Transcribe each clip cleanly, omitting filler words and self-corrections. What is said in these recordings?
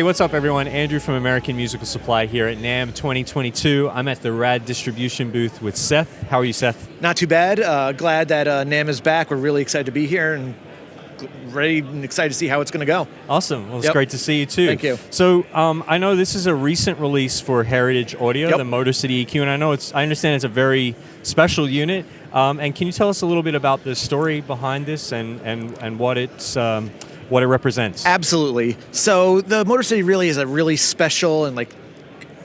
Hey, what's up, everyone? Andrew from American Musical Supply here at NAMM 2022. I'm at the RAD distribution booth with Seth. How are you, Seth? Not too bad. Glad that NAMM is back. We're really excited to be here and ready and excited to see how it's going to go. Awesome. Well, it's great to see you, too. Thank you. So I know this is a recent release for Heritage Audio, the MOTORCITY EQ, and I understand it's a very special unit. And can you tell us a little bit about the story behind this and what it represents? Absolutely. So the MOTORCITY really is a really special and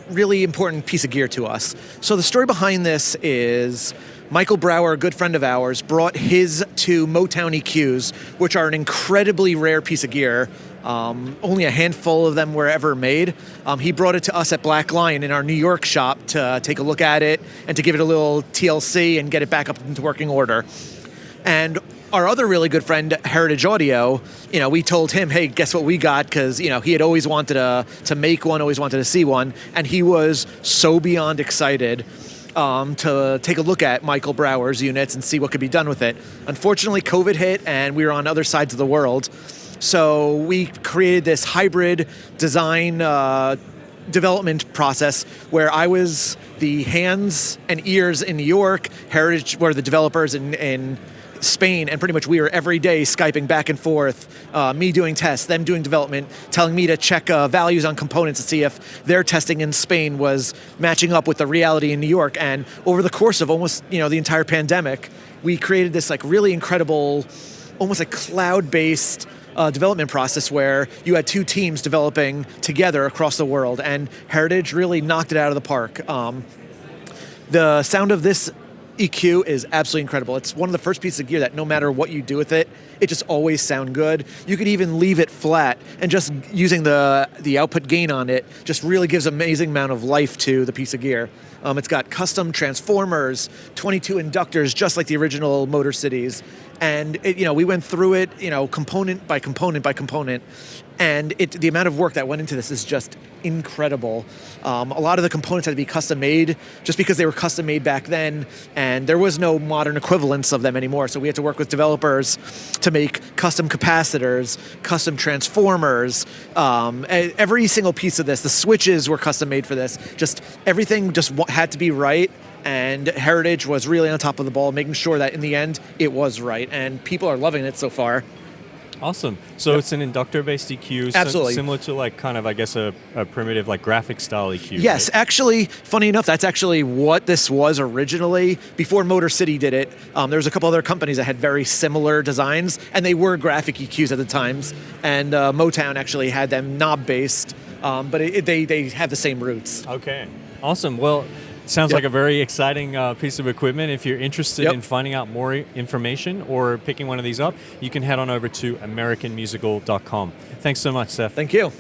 really important piece of gear to us. So the story behind this is Michael Brower, a good friend of ours, brought his two Motown EQs, which are an incredibly rare piece of gear. Only a handful of them were ever made. He brought it to us at Black Lion in our New York shop to take a look at it and to give it a little TLC and get it back up into working order. And our other really good friend, Heritage Audio, we told him, hey, guess what we got? Because, he had always wanted to make one, always wanted to see one. And he was so beyond excited to take a look at Michael Brower's units and see what could be done with it. Unfortunately, COVID hit and we were on other sides of the world. So we created this hybrid design development process where I was the hands and ears in New York, Heritage were the developers in Spain, and pretty much we were every day Skyping back and forth, me doing tests, them doing development, telling me to check values on components to see if their testing in Spain was matching up with the reality in New York. And over the course of almost the entire pandemic, we created this really incredible, almost like cloud-based development process where you had two teams developing together across the world, and Heritage really knocked it out of the park. The sound of this EQ is absolutely incredible. It's one of the first pieces of gear that no matter what you do with it, it just always sounds good. You could even leave it flat, and just using the output gain on it just really gives an amazing amount of life to the piece of gear. It's got custom transformers, 22 inductors, just like the original MOTORCITYs. And we went through it, component by component by component, and the amount of work that went into this is just incredible. A lot of the components had to be custom made, just because they were custom made back then, and there was no modern equivalence of them anymore. So we had to work with developers to make custom capacitors, custom transformers. Every single piece of this, the switches were custom made for this. Just everything just had to be right. And Heritage was really on top of the ball, making sure that in the end it was right, and people are loving it so far. Awesome. So it's an inductor-based EQ, Absolutely. Similar to a primitive graphic style EQ. Yes, right? Actually, funny enough, that's actually what this was originally. Before MOTORCITY did it, there was a couple other companies that had very similar designs, and they were graphic EQs at the times. And Motown actually had them knob-based, but they have the same roots. Okay. Awesome. Well, sounds like a very exciting piece of equipment. If you're interested in finding out more information or picking one of these up, you can head on over to AmericanMusical.com. Thanks so much, Seth. Thank you.